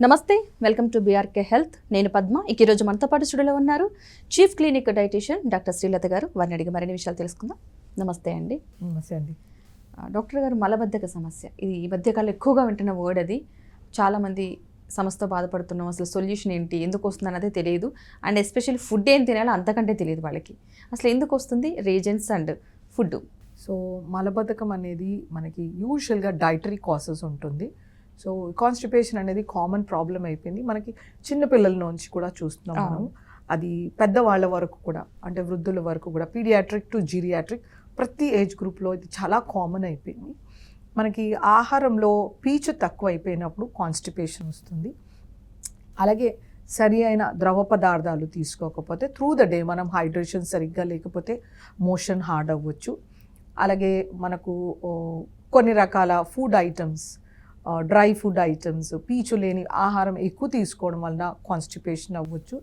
నమస్తే, welcome to BRK health. నేను పద్మ. ఈరోజు మనతో పాటు స్టూడియోలో ఉన్నారు chief clinic dietitian doctor Srilatha గారు. వారిని అడిగి మరిన్ని విషయాలు తెలుసుకుందాం. నమస్తే అండి. నమస్తే అండి. డాక్టర్ గారు, మలబద్ధక సమస్య ఇది ఈ మధ్యకాలంలో ఎక్కువగా వింటున్న వర్డ్. అది చాలామంది సమస్యతో బాధపడుతున్నాం. అసలు సొల్యూషన్ ఏంటి, ఎందుకు వస్తుంది అన్నదే తెలియదు. అండ్ ఎస్పెషల్లీ ఫుడ్ ఏం తినాలో అంతకంటే తెలియదు వాళ్ళకి. అసలు ఎందుకు వస్తుంది, రీజన్స్ అండ్ ఫుడ్. సో మలబద్ధకం అనేది మనకి యూజువల్గా డైటరీ కాసెస్ ఉంటుంది. సో కాన్స్టిపేషన్ అనేది కామన్ ప్రాబ్లం అయిపోయింది. మనకి చిన్నపిల్లల నుంచి కూడా చూస్తున్నాం మనం. అది పెద్దవాళ్ళ వరకు కూడా, అంటే వృద్ధుల వరకు కూడా, పీడియాట్రిక్ టు జీరియాట్రిక్ ప్రతి ఏజ్ గ్రూప్లో ఇది చాలా కామన్ అయిపోయింది. మనకి ఆహారంలో పీచు తక్కువ అయిపోయినప్పుడు కాన్స్టిపేషన్ వస్తుంది. అలాగే సరి అయిన ద్రవ పదార్థాలు తీసుకోకపోతే త్రూ ద డే మనం హైడ్రేషన్ సరిగ్గా లేకపోతే మోషన్ హార్డ్ అవ్వచ్చు. అలాగే మనకు కొన్ని రకాల food items, dry food items, పీచు లేని ఆహారం ఎక్కువ తీసుకోవడం వలన కాన్స్టిపేషన్ అవ్వచ్చు.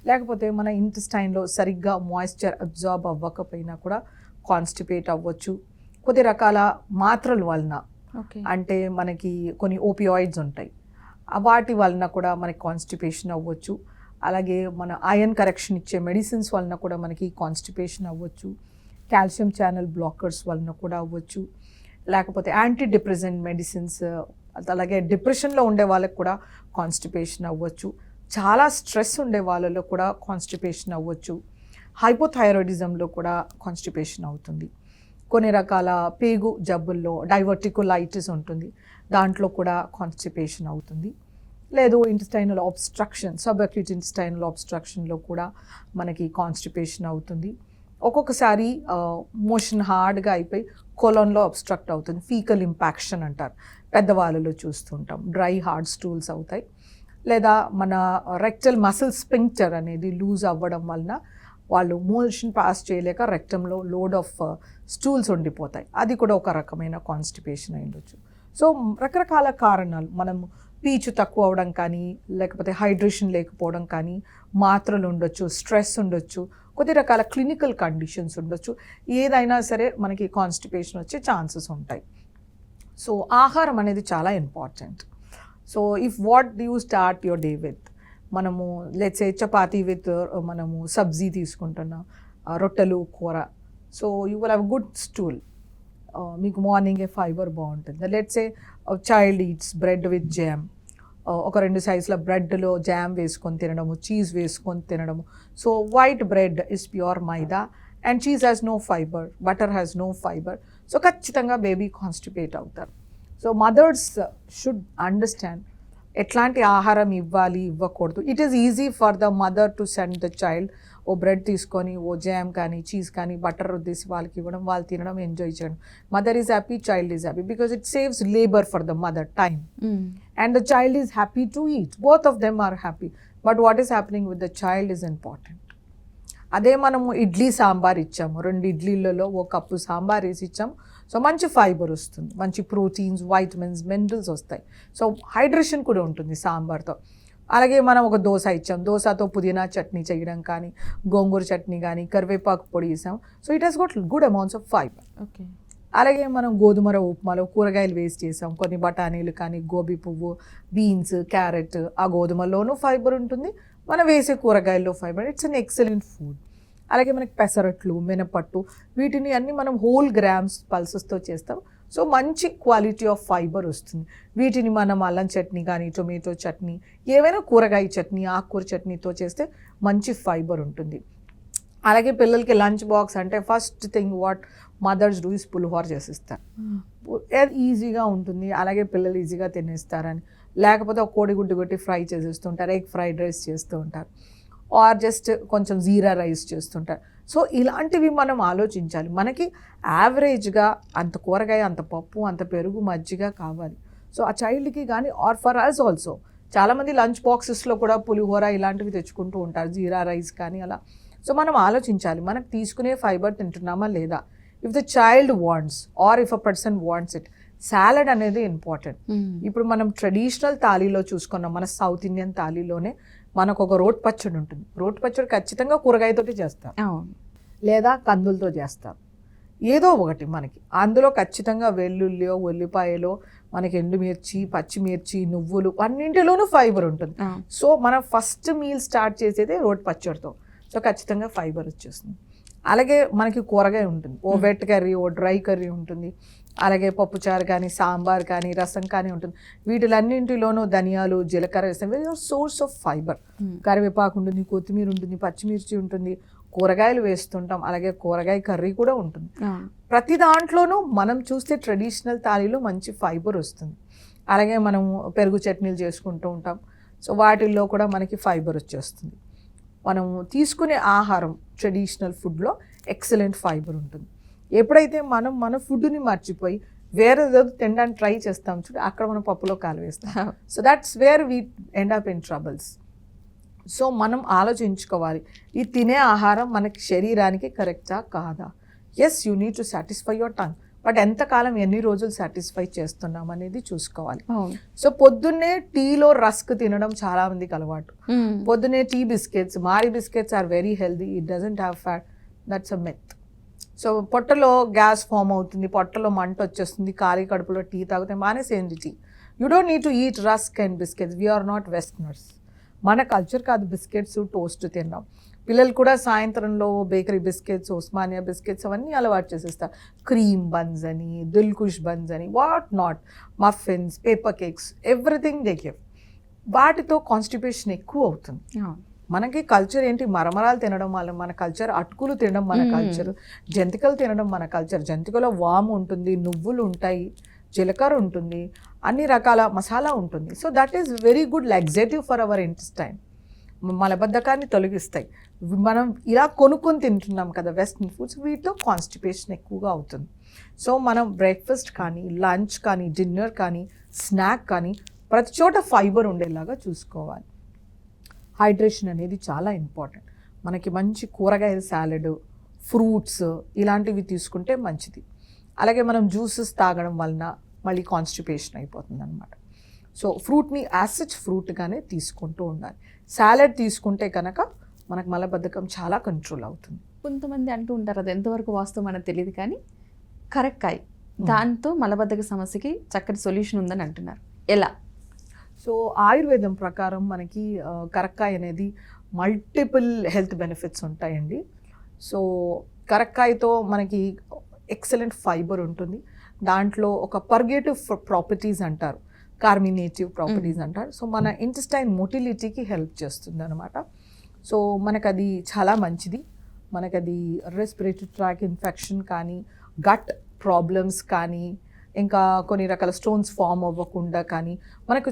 లేకపోతే మన ఇంటెస్టైన్లో సరిగ్గా మాయిశ్చర్ అబ్జార్బ్ అవ్వకపోయినా కూడా కాన్స్టిపేట్ అవ్వచ్చు. కొద్ది రకాల మాత్రల వలన, అంటే మనకి కొన్ని ఓపియాయిడ్స్ ఉంటాయి, వాటి వలన కూడా మనకి కాన్స్టిపేషన్ అవ్వచ్చు. అలాగే మన ఐరన్ కరెక్షన్ ఇచ్చే మెడిసిన్స్ వలన కూడా మనకి కాన్స్టిపేషన్ అవ్వచ్చు. కాల్షియం ఛానల్ బ్లాకర్స్ వలన కూడా అవ్వచ్చు. లేకపోతే యాంటీ డిప్రెసెంట్ మెడిసిన్స్, అలాగే డిప్రెషన్లో ఉండే వాళ్ళకి కూడా కాన్స్టిపేషన్ అవ్వచ్చు. చాలా స్ట్రెస్ ఉండే వాళ్ళలో కూడా కాన్స్టిపేషన్ అవ్వచ్చు. హైపోథైరాయిడిజంలో కూడా కాన్స్టిపేషన్ అవుతుంది. కొన్ని రకాల పేగు జబ్బుల్లో డైవర్టికులైటిస్ ఉంటుంది, దాంట్లో కూడా కాన్స్టిపేషన్ అవుతుంది. లేదు intestinal obstruction, sub acute intestinal ఆబ్స్ట్రక్షన్లో కూడా మనకి కాన్స్టిపేషన్ అవుతుంది. ఒక్కొక్కసారి మోషన్ హార్డ్గా అయిపోయి కొలన్లో అబ్స్ట్రక్ట్ అవుతుంది, ఫీకల్ ఇంపాక్షన్ అంటారు, పెద్దవాళ్ళలో చూస్తుంటాం. డ్రై హార్డ్ స్టూల్స్ అవుతాయి. లేదా మన రెక్టల్ మసిల్ స్పింక్టర్ అనేది లూజ్ అవ్వడం వలన వాళ్ళు మోషన్ పాస్ చేయలేక రెక్టంలో లోడ్ ఆఫ్ స్టూల్స్ ఉండిపోతాయి. అది కూడా ఒక రకమైన కాన్స్టిపేషన్ అయి ఉండొచ్చు. సో రకరకాల కారణాలు, మనం పీచు తక్కువ అవడం కానీ, లేకపోతే హైడ్రేషన్ లేకపోవడం కానీ, మాత్రలు ఉండొచ్చు, స్ట్రెస్ ఉండొచ్చు, కొద్ది రకాల క్లినికల్ కండిషన్స్ ఉండొచ్చు. ఏదైనా సరే మనకి కాన్స్టిపేషన్ వచ్చే ఛాన్సెస్ ఉంటాయి. సో ఆహారం అనేది చాలా important. So if what you start your day with, మనము లెట్స్ సే చపాతీ విత్ మనము సబ్జీ తీసుకుంటున్నాం, రొట్టెలు, కూర. So you will have good stool. మీకు మార్నింగే ఫైబర్ బాగుంటుంది. Let's say child eats bread with jam, ఒక 2 సైజుల బ్రెడ్లో జామ్ వేసుకొని తినడము, చీజ్ వేసుకొని తినడము. So white bread is pure maida and cheese has no fibre, butter has no fibre. So ఖచ్చితంగా baby constipate అవుతారు. సో మదర్స్ షుడ్ అండర్స్టాండ్ ఎట్లాంటి ఆహారం ఇవ్వాలి, ఇవ్వకూడదు. It is easy for the mother to send the child, ఓ bread తీసుకొని ఓ jam కానీ చీజ్ కానీ బటర్ రుద్దేసి వాళ్ళకి ఇవ్వడం, వాళ్ళు తినడం, ఎంజాయ్ చేయడం. Mother is happy, child is happy, because it saves labour for the mother, time, and the child is happy to eat. Both of them are happy. But what is happening with the child is important. అదే మనము ఇడ్లీ సాంబార్ ఇచ్చాము, 2 ఇడ్లీలలో 1 cup sambar వేసి ఇచ్చాము. So మంచి fibre వస్తుంది, మంచి proteins, vitamins, minerals వస్తాయి. So hydration కూడా ఉంటుంది సాంబార్తో. అలాగే మనం ఒక దోశ ఇచ్చాం, దోశతో పుదీనా చట్నీ చేయడం కానీ, గోంగూర చట్నీ కానీ, కరివేపాకు పొడి వేసాం. So it has got good amounts of fibre. Okay. అలాగే మనం గోధుమ ఉప్మాలో కూరగాయలు వేస్ట్ చేసాం, కొన్ని బఠానీలు కానీ, గోబీ పువ్వు, బీన్స్, క్యారెట్, ఆ గోధుమలోనూ ఫైబర్ ఉంటుంది, మనం వేసే కూరగాయల్లో fibre. It's an excellent food. అలాగే మనకి పెసరట్లు, మినపట్టు, వీటిని అన్ని మనం హోల్ గ్రామ్స్ పల్సెస్తో చేస్తాం. సో మంచి క్వాలిటీ ఆఫ్ ఫైబర్ వస్తుంది. వీటిని మనం అల్లం చట్నీ కానీ, టొమాటో చట్నీ, ఏవైనా కూరగాయ చట్నీ, ఆకుకూర చట్నీతో చేస్తే మంచి ఫైబర్ ఉంటుంది. అలాగే పిల్లలకి లంచ్ బాక్స్ అంటే first thing what mothers do is pulihora చేసిస్తారు. ఈజీగా ఉంటుంది, అలాగే పిల్లలు ఈజీగా తినేస్తారని. లేకపోతే ఒక కోడిగుడ్డు కొట్టి ఫ్రై చేసేస్తుంటారు, ఎగ్ ఫ్రైడ్ రైస్ చేస్తూ ఉంటారు, ఆర్ జస్ట్ కొంచెం జీరా రైస్ చేస్తుంటారు. సో ఇలాంటివి మనం ఆలోచించాలి. మనకి యావరేజ్గా అంత కూరగాయ, అంత పప్పు, అంత పెరుగు, మజ్జిగ కావాలి. సో ఆ చైల్డ్కి కానీ, ఆర్ ఫర్ అస్ ఆల్సో, చాలామంది లంచ్ బాక్సెస్లో కూడా పులిహోర ఇలాంటివి తెచ్చుకుంటూ ఉంటారు, జీరా రైస్ కానీ అలా. సో మనం ఆలోచించాలి, మనకు తీసుకునే ఫైబర్ తింటున్నామా లేదా. If the child wants or if a person wants it, salad అనేది ఇంపార్టెంట్. ఇప్పుడు మనం ట్రెడిషనల్ థాలీలో చూసుకున్నాం, మన సౌత్ ఇండియన్ థాలీలోనే మనకు ఒక రోటి పచ్చడి ఉంటుంది. రోటి పచ్చడి ఖచ్చితంగా కూరగాయతోటి చేస్తారు, లేదా కందులతో చేస్తారు, ఏదో ఒకటి మనకి. అందులో ఖచ్చితంగా వెల్లుల్లియో, ఉల్లిపాయలో మనకి ఎండుమిర్చి, పచ్చిమిర్చి, నువ్వులు అన్నింటిలోనూ ఫైబర్ ఉంటుంది. సో మనం ఫస్ట్ మీల్ స్టార్ట్ చేసేదే రోటి పచ్చడితో. సో ఖచ్చితంగా ఫైబర్ వచ్చేస్తుంది. అలాగే మనకి కూరగాయ ఉంటుంది, ఓ వెట్ కర్రీ, ఓ డ్రై కర్రీ ఉంటుంది, అలాగే పప్పుచారు కానీ, సాంబార్ కానీ, రసం కానీ ఉంటుంది. వీటిలన్నింటిలోనూ ధనియాలు, జీలకర్ర వేస్తే సోర్స్ ఆఫ్ ఫైబర్. కరివేపాకు ఉంటుంది, కొత్తిమీర ఉంటుంది, పచ్చిమిర్చి ఉంటుంది, కూరగాయలు వేస్తుంటాం, అలాగే కూరగాయ కర్రీ కూడా ఉంటుంది. ప్రతి దాంట్లోనూ మనం చూస్తే ట్రెడిషనల్ థాలీలో మంచి ఫైబర్ వస్తుంది. అలాగే మనము పెరుగు చట్నీలు చేసుకుంటూ ఉంటాం. సో వాటిల్లో కూడా మనకి ఫైబర్ వచ్చేస్తుంది. మనము తీసుకునే ఆహారం ట్రెడిషనల్ ఫుడ్లో ఎక్సలెంట్ ఫైబర్ ఉంటుంది. ఎప్పుడైతే మనం మన ఫుడ్ని మర్చిపోయి వేరే ఏదో తినడానికి ట్రై చేస్తాం చూడు, అక్కడ మనం పప్పులో కాలు వేస్తాం. So that's where we end up in troubles. So మనం ఆలోచించుకోవాలి, ఈ తినే ఆహారం మనకి శరీరానికి కరెక్టా కాదా. Yes, you need to satisfy your tongue, but ఎంతకాలం ఎన్ని రోజులు సాటిస్ఫై చేస్తున్నాం అనేది చూసుకోవాలి. సో పొద్దున్నే టీలో రస్క్ తినడం చాలా మందికి అలవాటు. పొద్దున్నే tea biscuits, Marie biscuits are very healthy, it doesn't have fat, that's a myth. So పొట్టలో గ్యాస్ ఫామ్ అవుతుంది, పొట్టలో మంట వచ్చేస్తుంది, ఖాళీ కడుపులో టీ తాగితే మానేసేయండి tea. You don't need to eat rusk and biscuits. We are not westerners. మన కల్చర్ కాదు బిస్కెట్స్, టోస్ట్ తినడం. పిల్లలు కూడా సాయంత్రంలో బేకరీ బిస్కెట్స్, ఉస్మానియా బిస్కెట్స్ అవన్నీ అలవాటు చేసేస్తారు. క్రీమ్ బన్స్ అని, దిల్కుష్ బన్స్ అని, what not, muffins, paper cakes, everything they give. వాటితో కాన్స్టిపేషన్ ఎక్కువ అవుతుంది. మనకి కల్చర్ ఏంటి, మరమరాలు తినడం వల్ల మన కల్చర్, అటుకులు తినడం మన కల్చర్, జంతికలు తినడం మన కల్చర్. జంతికలో వాము ఉంటుంది, నువ్వులు ఉంటాయి, జీలకర్ర ఉంటుంది, అన్ని రకాల మసాలా ఉంటుంది. So that is very good laxative for our intestine. మలబద్ధకాన్ని తొలగిస్తాయి. మనం ఇలా కొనుక్కొని తింటున్నాం కదా వెస్ట్రన్ ఫుడ్స్, వీటితో కాన్స్టిపేషన్ ఎక్కువగా అవుతుంది. సో మనం బ్రేక్ఫాస్ట్ కానీ, లంచ్ కానీ, డిన్నర్ కానీ, స్నాక్ కానీ ప్రతి చోట ఫైబర్ ఉండేలాగా చూసుకోవాలి. హైడ్రేషన్ అనేది చాలా ఇంపార్టెంట్. మనకి మంచి కూరగాయల సాలెడ్, ఫ్రూట్స్ ఇలాంటివి తీసుకుంటే మంచిది. అలాగే మనం జ్యూసెస్ తాగడం వలన మళ్ళీ కాన్స్టిపేషన్ అయిపోతుంది అనమాట. సో ఫ్రూట్ని యాసిడ్ ఫ్రూట్గానే తీసుకుంటూ ఉండాలి. సాలెడ్ తీసుకుంటే కనుక మనకు మలబద్ధకం చాలా కంట్రోల్ అవుతుంది. కొంతమంది అంటూ ఉంటారు, అది ఎంతవరకు వాస్తవం మనకు తెలియదు, కానీ కరక్కాయ దాంతో మలబద్ధక సమస్యకి చక్కటి సొల్యూషన్ ఉందని అంటున్నారు. ఎలా? సో ఆయుర్వేదం ప్రకారం మనకి కరక్కాయ అనేది మల్టిపుల్ హెల్త్ బెనిఫిట్స్ ఉంటాయండి. సో కరక్కాయతో మనకి ఎక్సలెంట్ ఫైబర్ ఉంటుంది. దాంట్లో ఒక పర్గేటివ్ ప్రాపర్టీస్ అంటారు, కార్మినేటివ్ ప్రాపర్టీస్ అంటారు. సో మన ఇంటెస్టైన్ మొటిలిటీకి హెల్ప్ చేస్తుంది అనమాట. సో మనకది చాలా మంచిది. మనకది రెస్పిరేటరీ ట్రాక్ ఇన్ఫెక్షన్ కానీ, గట్ ప్రాబ్లమ్స్ కానీ, ఇంకా కొన్ని రకాల స్టోన్స్ ఫామ్ అవ్వకుండా కానీ, మనకు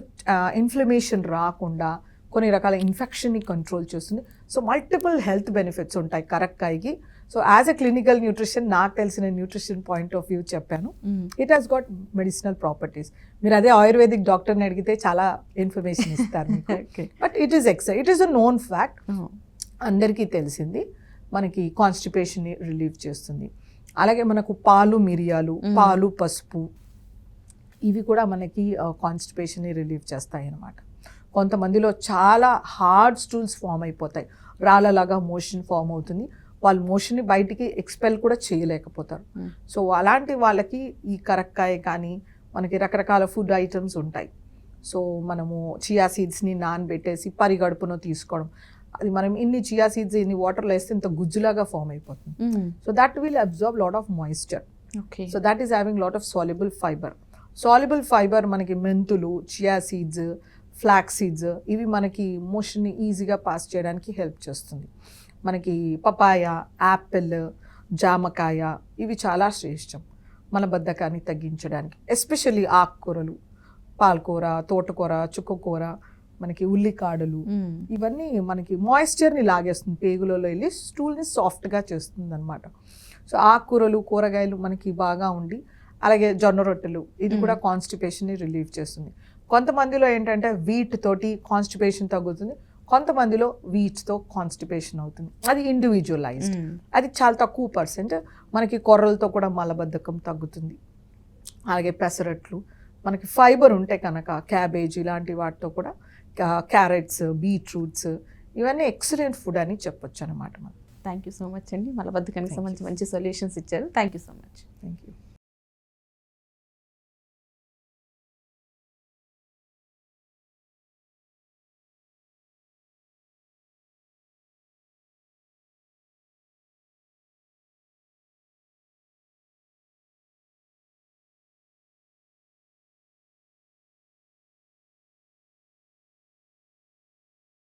ఇన్ఫ్లమేషన్ రాకుండా కొన్ని రకాల ఇన్ఫెక్షన్ని కంట్రోల్ చేస్తుంది. సో మల్టిపుల్ హెల్త్ బెనిఫిట్స్ ఉంటాయి కరక్కాయకి. So as a clinical nutrition, నాకు తెలిసిన న్యూట్రిషన్ పాయింట్ ఆఫ్ వ్యూ చెప్పాను. It has got medicinal properties. మీరు అదే ఆయుర్వేదిక్ డాక్టర్ని అడిగితే చాలా ఇన్ఫర్మేషన్ ఇస్తారు మీకు. But it is a known fact, అందరికీ తెలిసింది. మనకి కాన్స్టిపేషన్ని రిలీవ్ చేస్తుంది. అలాగే మనకు పాలు మిరియాలు, పాలు పసుపు, ఇవి కూడా మనకి కాన్స్టిపేషన్ని రిలీవ్ చేస్తాయి అన్నమాట. కొంతమందిలో చాలా హార్డ్ స్టూల్స్ ఫామ్ అయిపోతాయి, రాళ్ళలాగా మోషన్ ఫామ్ అవుతుంది, వాళ్ళు మోషన్ని బయటికి ఎక్స్పెల్ కూడా చేయలేకపోతారు. సో అలాంటి వాళ్ళకి ఈ కరక్కాయ కానీ, మనకి రకరకాల ఫుడ్ ఐటమ్స్ ఉంటాయి. సో మనము చియా సీడ్స్ని నానబెట్టేసి పరిగడుపును తీసుకోవడం, అది మనం ఇన్ని చియా సీడ్స్ ఇన్ని వాటర్లో వేస్తే ఇంత గుజ్జులాగా ఫామ్ అయిపోతుంది. So that will absorb lot of moisture. So that is having lot of soluble fibre. Soluble fibre మనకి మెంతులు, చియా సీడ్స్, ఫ్లాక్స్ సీడ్స్, ఇవి మనకి మోషన్ని ఈజీగా పాస్ చేయడానికి హెల్ప్ చేస్తుంది. మనకి పపాయ, యాపిల్, జామకాయ ఇవి చాలా శ్రేష్టం మలబద్ధకాన్ని తగ్గించడానికి. ఎస్పెషల్లీ ఆకుకూరలు, పాలకూర, తోటకూర, చుక్కకూర, మనకి ఉల్లికాడలు, ఇవన్నీ మనకి మాయిశ్చర్ని లాగేస్తుంది, పేగులలో వెళ్ళి స్టూల్ని సాఫ్ట్గా చేస్తుంది అనమాట. సో ఆకుకూరలు, కూరగాయలు మనకి బాగా ఉండి, అలాగే జొన్న రొట్టెలు, ఇది కూడా కాన్స్టిపేషన్ని రిలీవ్ చేస్తుంది. కొంతమందిలో ఏంటంటే వీట్ తోటి కాన్స్టిపేషన్ తగ్గుతుంది, కొంతమందిలో వీట్స్తో కాన్స్టిపేషన్ అవుతుంది. అది ఇండివిజువలైజ్డ్, అది చాలా తక్కువ పర్సెంట్. మనకి కొర్రలతో కూడా మలబద్ధకం తగ్గుతుంది. అలాగే పెసరట్లు, మనకి ఫైబర్ ఉంటే కనుక క్యాబేజ్ ఇలాంటి వాటితో కూడా, క్యారెట్స్, బీట్రూట్స్, ఇవన్నీ ఎక్సలెంట్ ఫుడ్ అని చెప్పొచ్చు అనమాట మనం. థ్యాంక్ యూ సో మచ్ అండి. మలబద్ధకానికి సంబంధించి మంచి సొల్యూషన్స్ ఇచ్చారు. Thank you so much. Thank you.